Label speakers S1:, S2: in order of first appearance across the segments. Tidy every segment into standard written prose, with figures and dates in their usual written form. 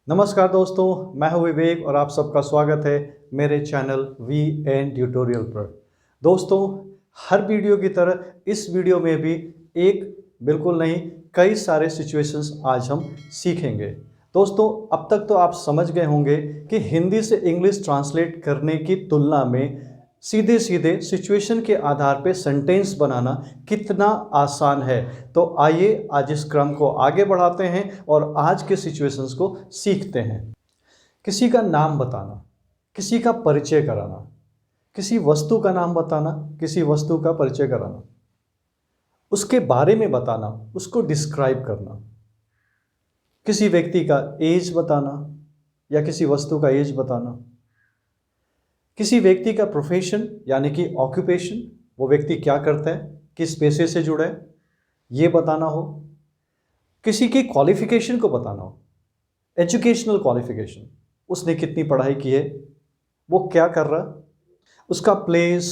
S1: नमस्कार दोस्तों, मैं हूं विवेक और आप सबका स्वागत है मेरे चैनल वी एन ट्यूटोरियल पर। दोस्तों, हर वीडियो की तरह इस वीडियो में भी एक बिल्कुल नहीं कई सारे सिचुएशंस आज हम सीखेंगे। दोस्तों, अब तक तो आप समझ गए होंगे कि हिंदी से इंग्लिश ट्रांसलेट करने की तुलना में सीधे सीधे सिचुएशन के आधार पे सेंटेंस बनाना कितना आसान है। तो आइए आज इस क्रम को आगे बढ़ाते हैं और आज के सिचुएशंस को सीखते हैं। किसी का नाम बताना, किसी का परिचय कराना, किसी वस्तु का नाम बताना, किसी वस्तु का परिचय कराना, उसके बारे में बताना, उसको डिस्क्राइब करना, किसी व्यक्ति का एज बताना या किसी वस्तु का एज बताना, किसी व्यक्ति का प्रोफेशन यानी कि ऑक्यूपेशन, वो व्यक्ति क्या करता है, किस पेशे से जुड़ा है, ये बताना हो, किसी की क्वालिफिकेशन को बताना हो, एजुकेशनल क्वालिफिकेशन, उसने कितनी पढ़ाई की है, वो क्या कर रहा, उसका प्लेस,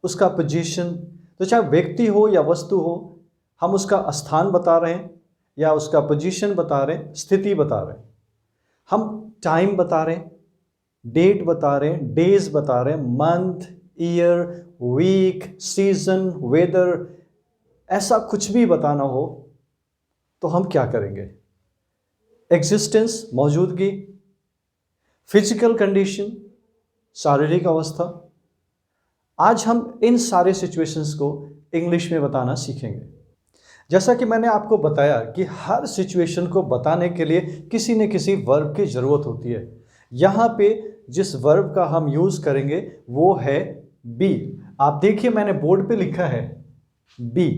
S1: उसका पोजीशन। तो चाहे व्यक्ति हो या वस्तु हो, हम उसका स्थान बता रहे हैं या उसका पोजीशन बता रहे हैं, स्थिति बता रहे हैं, हम टाइम बता रहे हैं, डेट बता रहे हैं, डेज बता रहे हैं, month, year, week, season, weather, ऐसा कुछ भी बताना हो तो हम क्या करेंगे? एग्जिस्टेंस, मौजूदगी, फिजिकल कंडीशन, शारीरिक अवस्था। आज हम इन सारे सिचुएशंस को इंग्लिश में बताना सीखेंगे। जैसा कि मैंने आपको बताया कि हर सिचुएशन को बताने के लिए किसी न किसी वर्ब की ज़रूरत होती है। यहाँ पे जिस वर्ब का हम यूज़ करेंगे वो है बी। आप देखिए, मैंने बोर्ड पे लिखा है बी।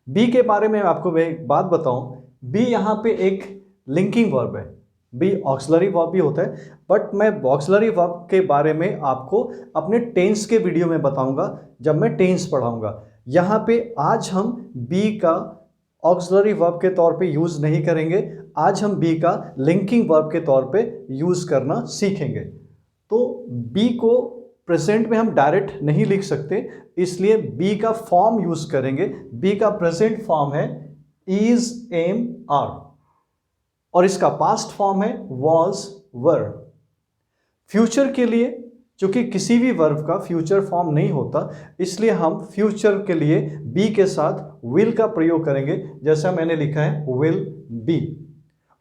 S1: बी के बारे में आपको मैं एक बात बताऊं, बी यहाँ पे एक लिंकिंग वर्ब है। बी ऑक्सिलरी वर्ब भी होता है, बट मैं ऑक्सिलरी वर्ब के बारे में आपको अपने टेंस के वीडियो में बताऊंगा जब मैं टेंस पढ़ाऊंगा। यहाँ पे आज हम बी का ऑक्सिलरी वर्ब के तौर पे यूज़ नहीं करेंगे, आज हम बी का लिंकिंग वर्ब के तौर पे यूज़ करना सीखेंगे। तो बी को प्रेजेंट में हम डायरेक्ट नहीं लिख सकते, इसलिए बी का फॉर्म यूज़ करेंगे। बी का प्रेजेंट फॉर्म है इज, एम, आर और इसका पास्ट फॉर्म है वॉज, वर। फ्यूचर के लिए, चूंकि किसी भी वर्ब का फ्यूचर फॉर्म नहीं होता, इसलिए हम फ्यूचर के लिए बी के साथ विल का प्रयोग करेंगे, जैसा मैंने लिखा है विल बी।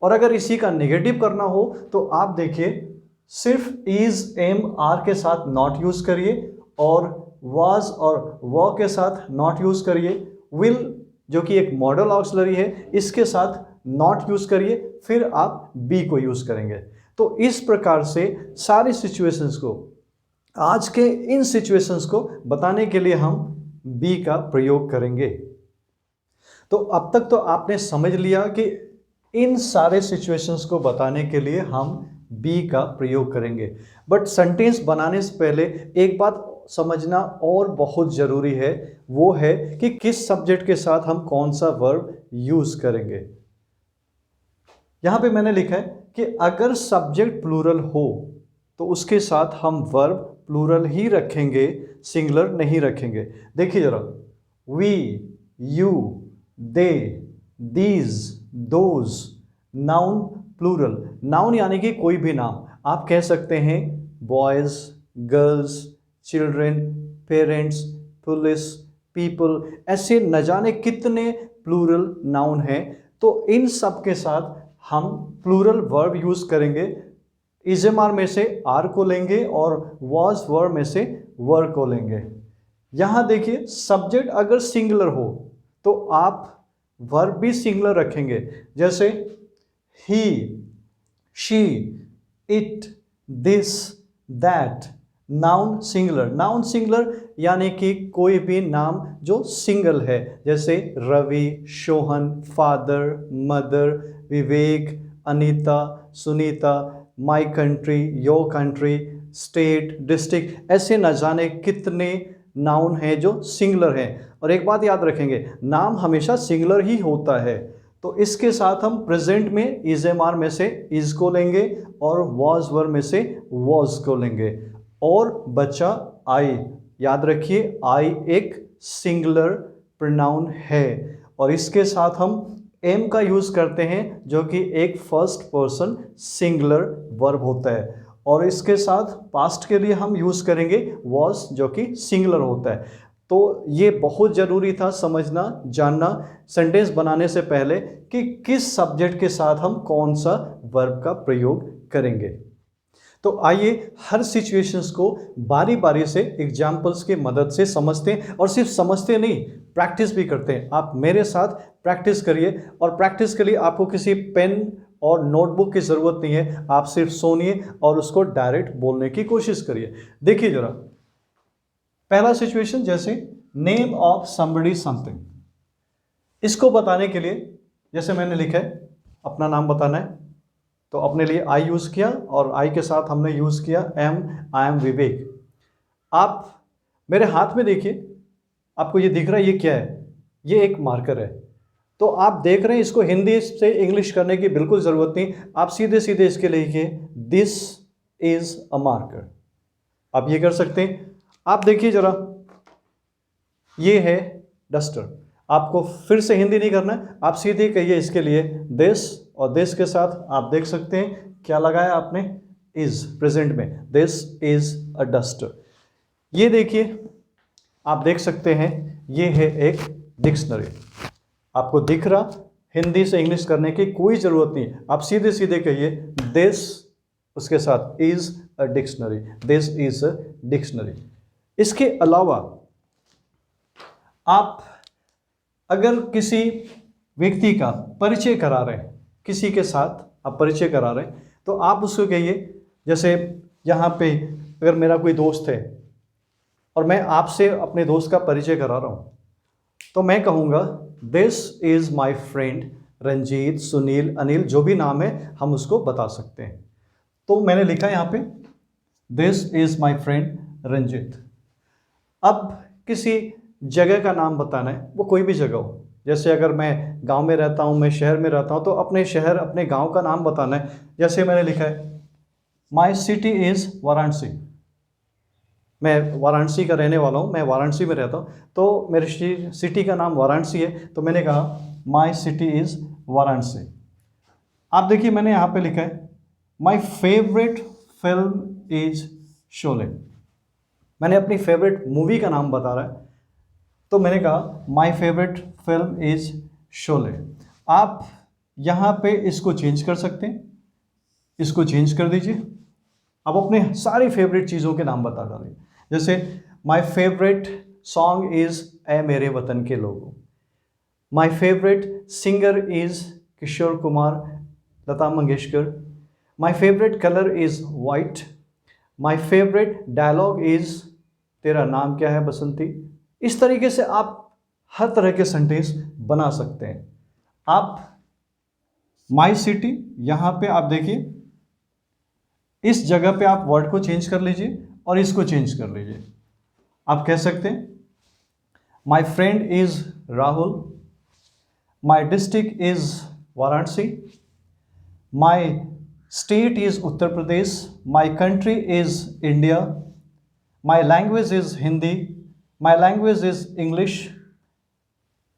S1: और अगर इसी का नेगेटिव करना हो तो आप देखिए, सिर्फ इज, एम, आर के साथ नॉट यूज करिए और वाज और वो के साथ नॉट यूज करिए। विल, जो कि एक मॉडल ऑक्सिलरी है, इसके साथ नॉट यूज करिए, फिर आप बी को यूज करेंगे। तो इस प्रकार से सारी सिचुएशंस को, आज के इन सिचुएशंस को बताने के लिए हम बी का प्रयोग करेंगे। तो अब तक तो आपने समझ लिया कि इन सारे सिचुएशंस को बताने के लिए हम बी का प्रयोग करेंगे। बट सेंटेंस बनाने से पहले एक बात समझना और बहुत ज़रूरी है, वो है कि किस सब्जेक्ट के साथ हम कौन सा वर्ब यूज़ करेंगे। यहाँ पे मैंने लिखा है कि अगर सब्जेक्ट प्लूरल हो तो उसके साथ हम वर्ब प्लूरल ही रखेंगे, सिंगुलर नहीं रखेंगे। देखिए जरा, we, you, they, these, those, noun plural. Noun यानी कि कोई भी नाम, आप कह सकते हैं boys, girls, children, parents, police, people, ऐसे न जाने कितने प्लूरल नाउन हैं। तो इन सब के साथ हम प्लूरल वर्ब यूज़ करेंगे। इजमार में से आर को लेंगे और वॉज वर्ब में से वर को लेंगे। यहाँ देखिए, सब्जेक्ट अगर सिंगुलर हो तो आप वर्ब भी सिंगुलर रखेंगे, जैसे he, she, it, this, that. Noun singular, noun singular यानी कि कोई भी नाम जो सिंगल है, जैसे Ravi, Sohan, father, mother, Vivek, Anita, Sunita, my country, your country, state, district, ऐसे न जाने कितने नाउन हैं जो सिंगुलर हैं। और एक बात याद रखेंगे, नाम हमेशा सिंगुलर ही होता है। तो इसके साथ हम प्रेजेंट में इज, एम, आर में से इज को लेंगे और वॉज, वर में से वॉज को लेंगे। और बचा आई। याद रखिए, आई एक सिंगुलर प्रोनाउन है और इसके साथ हम एम का यूज़ करते हैं जो कि एक फर्स्ट पर्सन सिंगुलर वर्ब होता है, और इसके साथ पास्ट के लिए हम यूज़ करेंगे वॉज जो कि सिंगुलर होता है। तो ये बहुत ज़रूरी था समझना, जानना सेंटेंस बनाने से पहले कि किस सब्जेक्ट के साथ हम कौन सा वर्ब का प्रयोग करेंगे। तो आइए हर सिचुएशंस को बारी बारी से एग्जाम्पल्स की मदद से समझते हैं, और सिर्फ समझते नहीं, प्रैक्टिस भी करते हैं। आप मेरे साथ प्रैक्टिस करिए, और प्रैक्टिस के लिए आपको किसी पेन और नोटबुक की ज़रूरत नहीं है। आप सिर्फ सुनिए और उसको डायरेक्ट बोलने की कोशिश करिए। देखिए जरा, पहला सिचुएशन जैसे नेम ऑफ समबडी समथिंग, इसको बताने के लिए जैसे मैंने लिखा है अपना नाम बताना है, तो अपने लिए आई यूज़ किया, और आई के साथ हमने यूज़ किया एम। आई एम विवेक। आप मेरे हाथ में देखिए, आपको ये दिख रहा है ये क्या है? ये एक मार्कर है। तो आप देख रहे हैं, इसको हिंदी से इंग्लिश करने की बिल्कुल ज़रूरत नहीं, आप सीधे सीधे इसके लिखिए दिस इज़ अ मार्कर। आप ये कर सकते हैं। आप देखिए ज़रा, ये है डस्टर। आपको फिर से हिंदी नहीं करना है, आप सीधे कहिए इसके लिए दिस, और दिस के साथ आप देख सकते हैं क्या लगाया आपने, इज प्रेजेंट में, दिस इज अ डस्टर। ये देखिए, आप देख सकते हैं ये है एक डिक्शनरी। आपको दिख रहा, हिंदी से इंग्लिश करने की कोई ज़रूरत नहीं, आप सीधे सीधे कहिए दिस, उसके साथ is a dictionary, this is a dictionary. इसके अलावा आप अगर किसी व्यक्ति का परिचय करा रहे हैं, किसी के साथ आप परिचय करा रहे हैं, तो आप उसको कहिए, जैसे यहाँ पे अगर मेरा कोई दोस्त है और मैं आपसे अपने दोस्त का परिचय करा रहा हूँ, तो मैं कहूँगा this is my friend Ranjit, Sunil, Anil, जो भी नाम है हम उसको बता सकते हैं। तो मैंने लिखा यहाँ पे this is my friend Ranjit. अब किसी जगह का नाम बताना है, वो कोई भी जगह हो, जैसे अगर मैं गांव में रहता हूं, मैं शहर में रहता हूं, तो अपने शहर, अपने गांव का नाम बताना है। जैसे मैंने लिखा है माई सिटी इज़ वाराणसी, मैं वाराणसी का रहने वाला हूं, मैं वाराणसी में रहता हूं, तो मेरे सिटी का नाम वाराणसी है, तो मैंने कहा माई सिटी इज़ वाराणसी। आप देखिए मैंने यहाँ पे लिखा है my favourite film is Sholay, मैंने अपनी फेवरेट मूवी का नाम बता रहा है, तो मैंने कहा my favourite film is Sholay. आप यहाँ पे इसको चेंज कर सकते हैं, इसको चेंज कर दीजिए, आप अपने सारी फेवरेट चीज़ों के नाम बता डालिए। जैसे माई फेवरेट सॉन्ग इज़ ए मेरे वतन के लोगों, my favourite singer is Kishore Kumar, Lata Mangeshkar, my favourite colour is white, my favourite dialogue is तेरा नाम क्या है बसंती। इस तरीके से आप हर तरह के सेंटेंस बना सकते हैं। आप माई सिटी, यहाँ पे आप देखिए इस जगह पे आप वर्ड को चेंज कर लीजिए और इसको चेंज कर लीजिए। आप कह सकते हैं my friend is Rahul, my district is Varanasi, my state is Uttar Pradesh, my country is India, my language is Hindi, my language is English.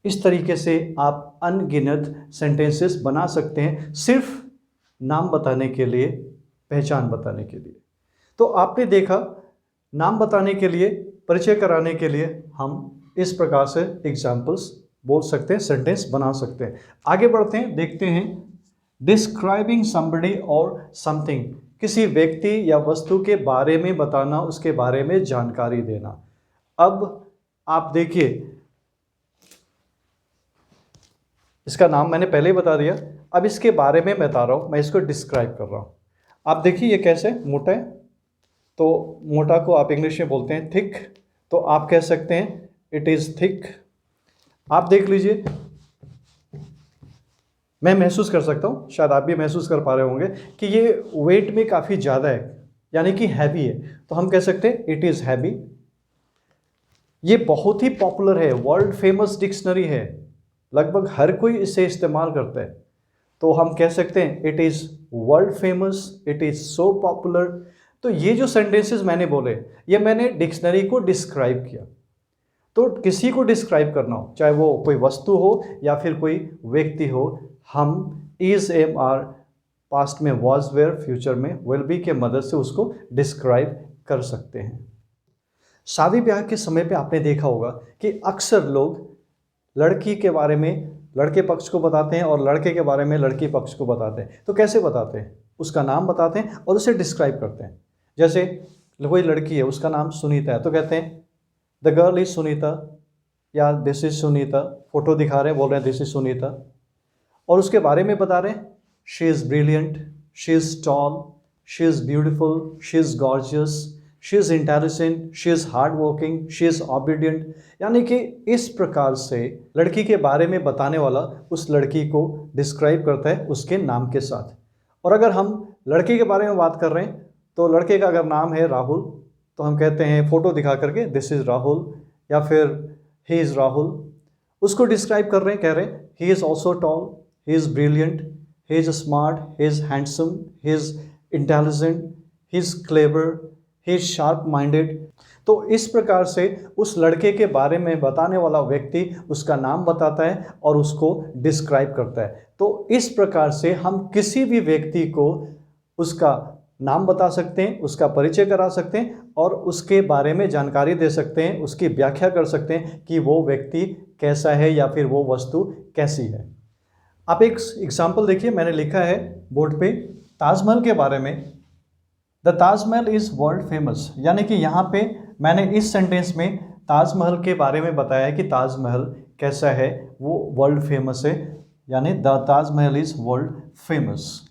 S1: इस तरीके से आप अनगिनत सेंटेंसेस बना सकते हैं, सिर्फ नाम बताने के लिए, पहचान बताने के लिए। तो आपने देखा, नाम बताने के लिए, परिचय कराने के लिए हम इस प्रकार से एग्जाम्पल्स बोल सकते हैं, सेंटेंस बना सकते हैं। आगे बढ़ते हैं, देखते हैं डिस्क्राइबिंग समबडी और समथिंग, किसी व्यक्ति या वस्तु के बारे में बताना, उसके बारे में जानकारी देना। अब आप देखिए, इसका नाम मैंने पहले ही बता दिया, अब इसके बारे में बता रहा हूँ, मैं इसको डिस्क्राइब कर रहा हूँ। आप देखिए ये कैसे मोटा है, तो मोटा को आप इंग्लिश में बोलते हैं थिक, तो आप कह सकते हैं इट इज़ थिक। आप देख लीजिए, मैं महसूस कर सकता हूँ, शायद आप भी महसूस कर पा रहे होंगे कि ये वेट में काफ़ी ज़्यादा है, यानी कि हैवी है, तो हम कह सकते हैं इट इज़ हैवी। ये बहुत ही पॉपुलर है, वर्ल्ड फेमस डिक्शनरी है, लगभग हर कोई इसे इस्तेमाल करता है, तो हम कह सकते हैं it is world famous, it is so popular. तो ये जो सेंटेंसेस मैंने बोले, ये मैंने डिक्शनरी को डिस्क्राइब किया। तो किसी को डिस्क्राइब करना हो, चाहे वो कोई वस्तु हो या फिर कोई व्यक्ति हो, हम इज, एम, आर, पास्ट में वॉज, वेयर, फ्यूचर में विल बी के मदद से उसको डिस्क्राइब कर सकते हैं। शादी ब्याह के समय पे आपने देखा होगा कि अक्सर लोग लड़की के बारे में लड़के पक्ष को बताते हैं और लड़के के बारे में लड़की पक्ष को बताते हैं। तो कैसे बताते हैं? उसका नाम बताते हैं और उसे डिस्क्राइब करते हैं। जैसे कोई लड़की है, उसका नाम सुनीता है, तो कहते हैं द गर्ल इज सुनीता या दिस इज सुनीता। फोटो दिखा रहे हैं, बोल रहे हैं दिस इज सुनीता, और उसके बारे में बता रहे हैं she is brilliant, she is tall, she is beautiful, she is gorgeous, she is intelligent, she is hard working, she is obedient. यानी कि इस प्रकार से लड़की के बारे में बताने वाला उस लड़की को डिस्क्राइब करता है उसके नाम के साथ। और अगर हम लड़के के बारे में बात कर रहे हैं तो लड़के का अगर नाम है राहुल तो हम कहते हैं फ़ोटो दिखा करके दिस इज़ राहुल या फिर ही इज़ राहुल। उसको डिस्क्राइब कर रहे हैं, कह रहे हैं he is also tall, he is brilliant, he is smart, he is handsome, he is intelligent, he is clever, he is sharp minded. तो इस प्रकार से उस लड़के के बारे में बताने वाला व्यक्ति उसका नाम बताता है और उसको डिस्क्राइब करता है। तो इस प्रकार से हम किसी भी व्यक्ति को उसका नाम बता सकते हैं, उसका परिचय करा सकते हैं और उसके बारे में जानकारी दे सकते हैं, उसकी व्याख्या कर सकते हैं कि वो व्यक्ति कैसा है या फिर वो वस्तु कैसी है। आप एक एग्जाम्पल देखिए, मैंने लिखा है बोर्ड पे ताजमहल के बारे में, the Taj Mahal is world famous. यानी कि यहाँ पे मैंने इस सेंटेंस में ताजमहल के बारे में बताया कि ताजमहल कैसा है, वो वर्ल्ड फेमस है, यानी the Taj Mahal is world famous.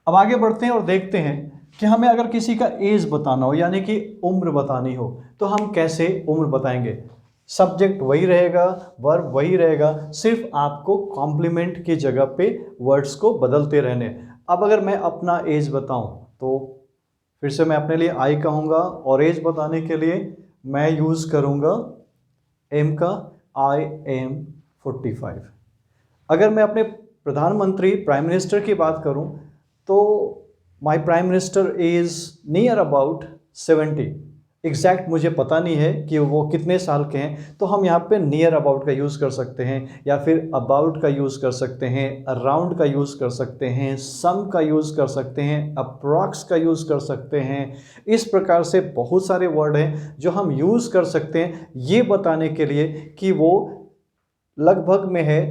S1: अब आगे बढ़ते हैं और देखते हैं कि हमें अगर किसी का एज बताना हो यानी कि उम्र बतानी हो तो हम कैसे उम्र बताएंगे। सब्जेक्ट वही रहेगा, वर्ब वही रहेगा, सिर्फ आपको कॉम्प्लीमेंट की जगह पे वर्ड्स को बदलते रहने। अब अगर मैं अपना एज बताऊं तो फिर से मैं अपने लिए आई कहूँगा और एज बताने के लिए मैं यूज़ करूँगा एम का, आई एम 45। अगर मैं अपने प्रधानमंत्री प्राइम मिनिस्टर की बात करूं तो my prime minister is near about 70। Exact मुझे पता नहीं है कि वो कितने साल के हैं, तो हम यहाँ पे नियर अबाउट का यूज़ कर सकते हैं या फिर अबाउट का यूज़ कर सकते हैं, अराउंड का यूज़ कर सकते हैं, सम का यूज़ कर सकते हैं, अप्रॉक्स का यूज़ कर सकते हैं। इस प्रकार से बहुत सारे वर्ड हैं जो हम यूज़ कर सकते हैं ये बताने के लिए कि वो लगभग में है,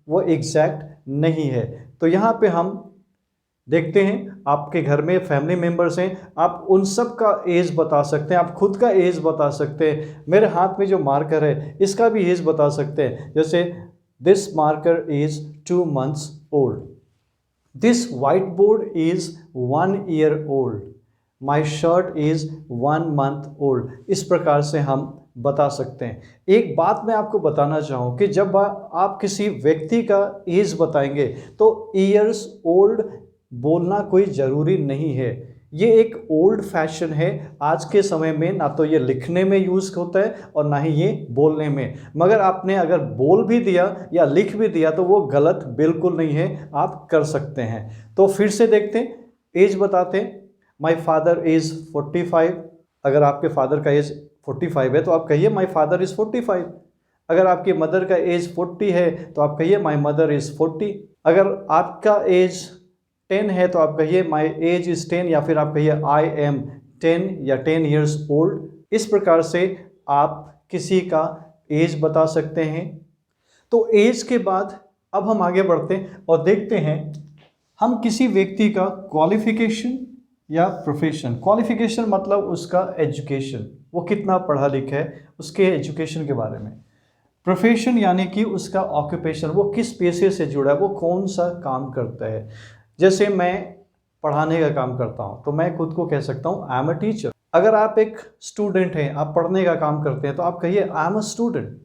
S1: वो एग्जैक्ट नहीं है। तो यहाँ पे हम देखते हैं आपके घर में फैमिली मेम्बर्स हैं, आप उन सब का एज बता सकते हैं, आप खुद का एज बता सकते हैं। मेरे हाथ में जो मार्कर है इसका भी एज बता सकते हैं, जैसे this marker is 2 months old, this white board is 1 year old, my shirt is 1 month old. इस प्रकार से हम बता सकते हैं। एक बात मैं आपको बताना चाहूँ कि जब आप किसी व्यक्ति का एज बताएंगे तो ईयर्स ओल्ड बोलना कोई ज़रूरी नहीं है। ये एक ओल्ड फैशन है आज के समय में, ना तो ये लिखने में यूज़ होता है और ना ही ये बोलने में। मगर आपने अगर बोल भी दिया या लिख भी दिया तो वो गलत बिल्कुल नहीं है, आप कर सकते हैं। तो फिर से देखते हैं, एज बताते हैं। माई फादर इज़ 45। अगर आपके फादर का एज 45 है तो आप कहिए माई फादर इज़ 45। अगर आपकी मदर का एज 40 है तो आप कहिए माई मदर इज़ 40। अगर आपका एज 10 है तो आप कहिए माई एज इज़ 10 या फिर आप कहिए आई एम 10 या 10 years ओल्ड। इस प्रकार से आप किसी का एज बता सकते हैं। तो एज के बाद अब हम आगे बढ़ते हैं और देखते हैं हम किसी व्यक्ति का क्वालिफिकेशन या प्रोफेशन। क्वालिफिकेशन मतलब उसका एजुकेशन, वो कितना पढ़ा लिखा है, उसके एजुकेशन के बारे में। प्रोफेशन यानी कि उसका ऑक्यूपेशन, वो किस पेशे से जुड़ा है, वो कौन सा काम करता है। जैसे मैं पढ़ाने का काम करता हूँ तो मैं खुद को कह सकता हूँ आई एम अ टीचर। अगर आप एक स्टूडेंट हैं, आप पढ़ने का काम करते हैं तो आप कहिए आई एम अ स्टूडेंट।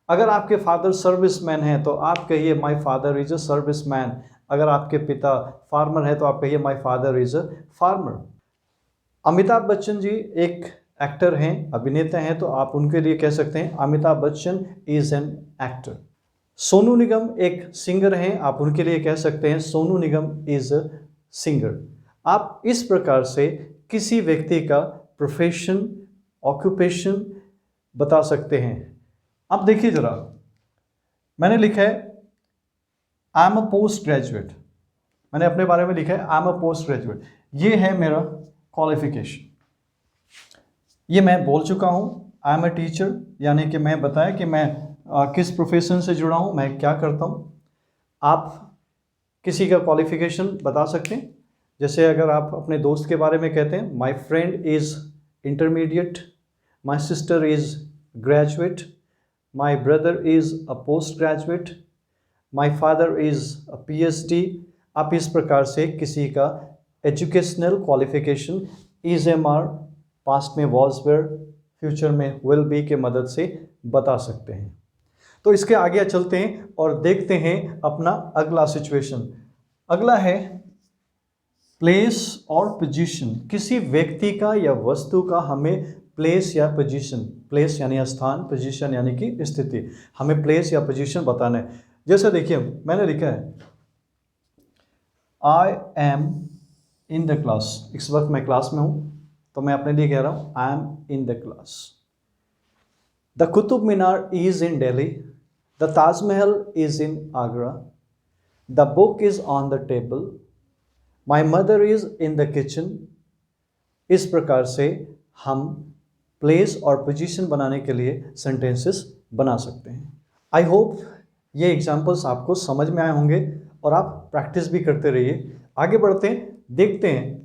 S1: अगर आपके फादर सर्विसमैन हैं तो आप कहिए my father is a serviceman. अगर आपके पिता फार्मर हैं तो आप कहिए my father is a farmer. Amitabh Bachchan ji एक एक्टर हैं, अभिनेता हैं, तो आप उनके लिए कह सकते हैं Amitabh Bachchan is an actor. Sonu Nigam एक सिंगर हैं, आप उनके लिए कह सकते हैं Sonu Nigam is a singer. आप इस प्रकार से किसी व्यक्ति का प्रोफेशन, ऑक्यूपेशन बता सकते हैं। अब देखिए ज़रा, मैंने लिखा है I am a post graduate, मैंने अपने बारे में लिखा है I am a post graduate. ये है मेरा क्वालिफिकेशन, ये मैं बोल चुका हूँ। आई एम अ टीचर, यानी कि मैं बताया कि मैं किस प्रोफेशन से जुड़ा हूँ, मैं क्या करता हूँ। आप किसी का क्वालिफिकेशन बता सकते हैं, जैसे अगर आप अपने दोस्त के बारे में कहते हैं my friend is intermediate, my sister is graduate, my brother is a post graduate, my father is a PhD। आप इस प्रकार से किसी का educational qualification is am are, past में वॉज वेयर, फ्यूचर में विल बी के मदद से बता सकते हैं। तो इसके आगे चलते हैं और देखते हैं अपना अगला सिचुएशन। अगला है प्लेस और पोजीशन। किसी व्यक्ति का या वस्तु का हमें प्लेस या पोजीशन, प्लेस यानी स्थान, पोजीशन यानी कि स्थिति, हमें प्लेस या पोजीशन बताना है। जैसे देखिए मैंने लिखा है I am in the class, इस वक्त मैं क्लास में हूँ, तो मैं अपने लिए कह रहा हूँ I am in the class. The Qutub Minar is in Delhi, the Taj Mahal is in Agra, the book is on the table, my mother is in the kitchen. इस प्रकार से हम प्लेस और पोजीशन बनाने के लिए सेंटेंसेस बना सकते हैं। आई होप ये एग्जाम्पल्स आपको समझ में आए होंगे और आप प्रैक्टिस भी करते रहिए। आगे बढ़ते हैं, देखते हैं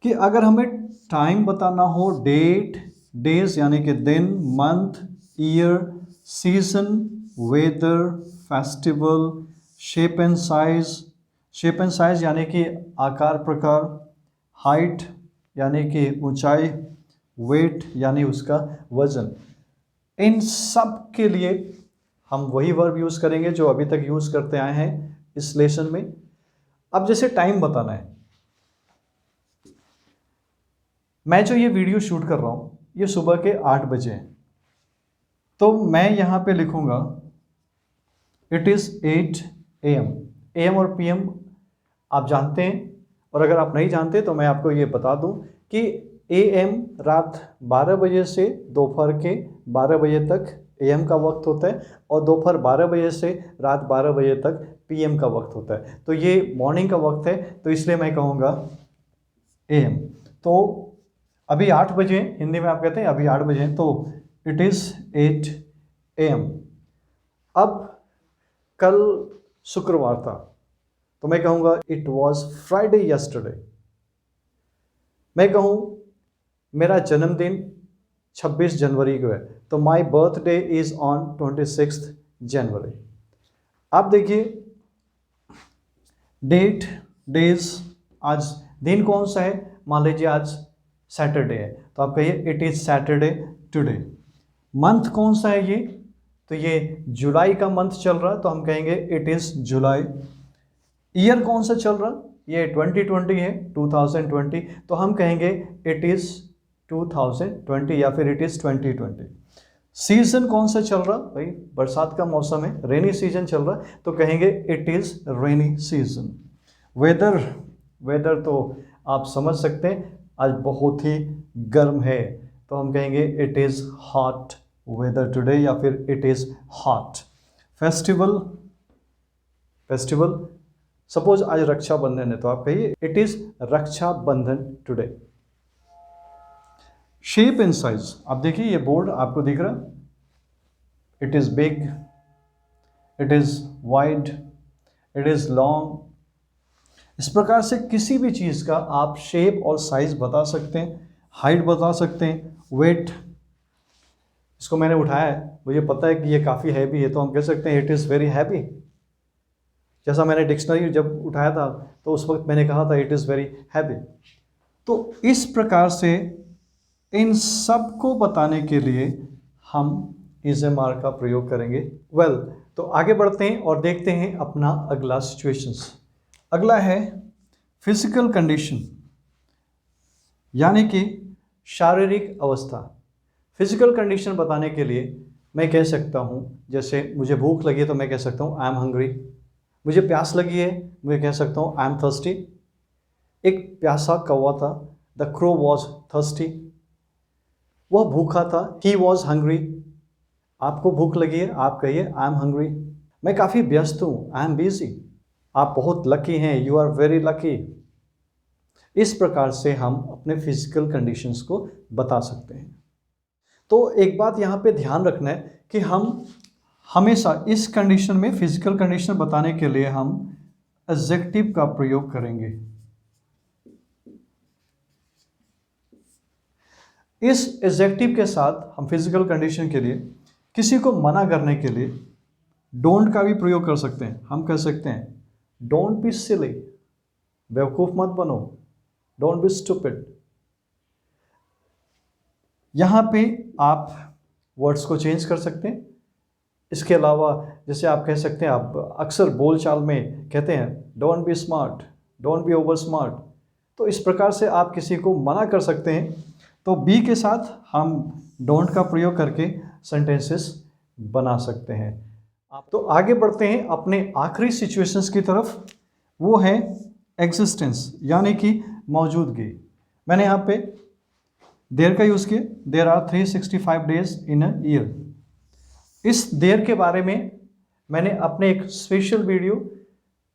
S1: कि अगर हमें टाइम बताना हो, डेट, डेज यानी कि दिन, month, year, season, weather, festival, shape and size, shape and size यानी कि आकार प्रकार, हाइट यानी कि ऊंचाई, वेट यानी उसका वजन, इन सब के लिए हम वही वर्ब यूज़ करेंगे जो अभी तक यूज़ करते आए हैं इस लेसन में। अब जैसे टाइम बताना है, मैं जो ये वीडियो शूट कर रहा हूँ ये सुबह के 8 बजे हैं, तो मैं यहाँ पे लिखूँगा इट इज़ 8 AM। AM और PM आप जानते हैं, और अगर आप नहीं जानते तो मैं आपको ये बता दूं कि AM रात 12 बजे से दोपहर के 12 बजे तक AM का वक्त होता है, और दोपहर 12 बजे से रात 12 बजे तक PM का वक्त होता है। तो ये मॉर्निंग का वक्त है, तो इसलिए मैं कहूँगा AM। तो अभी 8 बजे, हिंदी में आप कहते हैं अभी 8 बजे, तो इट इज़ 8 AM। अब कल शुक्रवार था, तो मैं कहूँगा इट वॉज फ्राइडे यस्टरडे। मैं कहूँ मेरा जन्मदिन 26 जनवरी को है, तो माई बर्थडे इज ऑन 26 जनवरी। आप देखिए डेट, डेज, आज दिन कौन सा है, मान लीजिए आज सैटरडे है, तो आप कहिए it is Saturday today. Month कौन सा है ये, तो ये जुलाई का मंथ चल रहा है, तो हम कहेंगे इट इज जुलाई। ईयर कौन सा चल रहा, ये 2020 है, 2020, तो हम कहेंगे इट इज 2020 या फिर इट इज 2020। सीजन कौन सा चल रहा, भाई बरसात का मौसम है, रेनी सीजन चल रहा, तो कहेंगे it is rainy season. Weather, weather तो आप समझ सकते हैं, आज बहुत ही गर्म है, तो हम कहेंगे it is hot weather today या फिर it is hot. Festival, festival suppose आज रक्षाबंधन है, तो आप कहिए it is Rakshabandhan today. Shape and size, आप देखिए ये बोर्ड आपको दिख रहा, it is big, it is wide, it is long. इस प्रकार से किसी भी चीज़ का आप शेप और साइज बता सकते हैं, हाइट बता सकते हैं, वेट। इसको मैंने उठाया है, मुझे पता है कि ये काफ़ी हैवी है, तो हम कह सकते हैं इट इज़ वेरी हैवी। जैसा मैंने डिक्शनरी जब उठाया था तो उस वक्त मैंने कहा था इट इज़ वेरी हैवी। तो इस प्रकार से इन सब को बताने के लिए हम इज एम आर का प्रयोग करेंगे। वेल, तो आगे बढ़ते हैं और देखते हैं अपना अगला सिचुएशंस। अगला है फिजिकल कंडीशन, यानी कि शारीरिक अवस्था। फिजिकल कंडीशन बताने के लिए मैं कह सकता हूँ, जैसे मुझे भूख लगी है तो मैं कह सकता हूँ आई एम हंग्री। मुझे प्यास लगी है, मैं कह सकता हूँ आई एम थर्स्टी। एक प्यासा कौवा था, द क्रो वॉज थर्स्टी। वह भूखा था, ही वॉज हंग्री। आपको भूख लगी है, आप कहिए आई एम हंग्री। मैं काफ़ी व्यस्त हूँ, आई एम बिजी। आप बहुत लकी हैं, यू आर वेरी लकी। इस प्रकार से हम अपने फिजिकल कंडीशंस को बता सकते हैं। तो एक बात यहाँ पे ध्यान रखना है कि हम हमेशा इस कंडीशन में, फिजिकल कंडीशन बताने के लिए हम एडजेक्टिव का प्रयोग करेंगे। इस एडजेक्टिव के साथ हम फिजिकल कंडीशन के लिए किसी को मना करने के लिए डोंट का भी प्रयोग कर सकते हैं। हम कह सकते हैं डोंट बी सिली, बेवकूफ मत बनो, डोंट बी स्टूपिड। यहाँ पे आप वर्ड्स को चेंज कर सकते हैं। इसके अलावा जैसे आप कह सकते हैं, आप अक्सर बोलचाल में कहते हैं don't be smart, don't be over smart. तो इस प्रकार से आप किसी को मना कर सकते हैं। तो बी के साथ हम डोंट का प्रयोग करके सेंटेंसेस बना सकते हैं। आप तो आगे बढ़ते हैं अपने आखिरी सिचुएशंस की तरफ, वो है एग्जिस्टेंस, यानी कि मौजूदगी। मैंने यहाँ पे देर का यूज़ किया, there are 365 days in a year. इस देर के बारे में मैंने अपने एक special video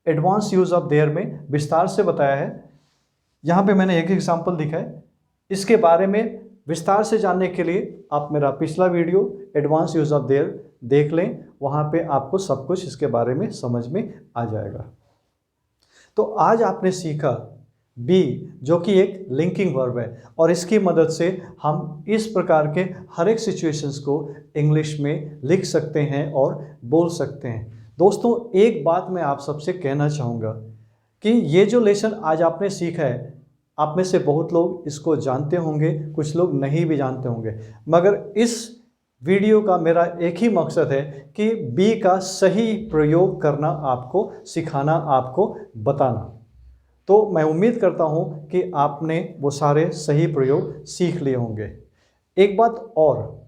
S1: advance use of there में विस्तार से बताया है। यहाँ पे मैंने एक एग्जांपल दिखा है। इसके बारे में विस्तार से जानने के लिए आप मेरा पिछला वीडियो एडवांस यूज़ ऑफ देर देख लें, वहाँ पे आपको सब कुछ इसके बारे में समझ में आ जाएगा। तो आज आपने सीखा बी, जो कि एक लिंकिंग वर्ब है, और इसकी मदद से हम इस प्रकार के हर एक सिचुएशंस को इंग्लिश में लिख सकते हैं और बोल सकते हैं। दोस्तों, एक बात मैं आप सबसे कहना चाहूँगा कि ये जो लेसन आज आपने सीखा है, आप में से बहुत लोग इसको जानते होंगे, कुछ लोग नहीं भी जानते होंगे, मगर इस वीडियो का मेरा एक ही मकसद है कि बी का सही प्रयोग करना आपको सिखाना, आपको बताना। तो मैं उम्मीद करता हूं कि आपने वो सारे सही प्रयोग सीख लिए होंगे। एक बात और,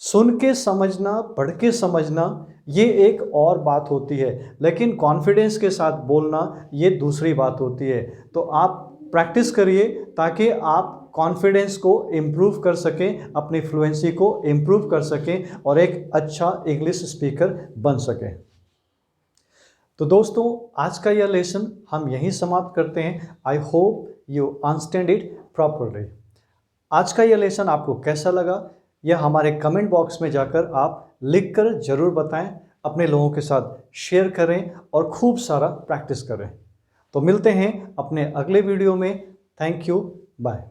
S1: सुन के समझना, पढ़ के समझना ये एक और बात होती है, लेकिन कॉन्फिडेंस के साथ बोलना ये दूसरी बात होती है। तो आप प्रैक्टिस करिए ताकि आप कॉन्फिडेंस को इम्प्रूव कर सकें, अपनी फ्लुएंसी को इम्प्रूव कर सकें और एक अच्छा इंग्लिश स्पीकर बन सकें। तो दोस्तों, आज का यह लेसन हम यहीं समाप्त करते हैं। I hope you understand it properly. आज का यह लेसन आपको कैसा लगा, यह हमारे कमेंट बॉक्स में जाकर आप लिखकर ज़रूर बताएं, अपने लोगों के साथ शेयर करें और खूब सारा प्रैक्टिस करें। तो मिलते हैं अपने अगले वीडियो में। Thank you, bye.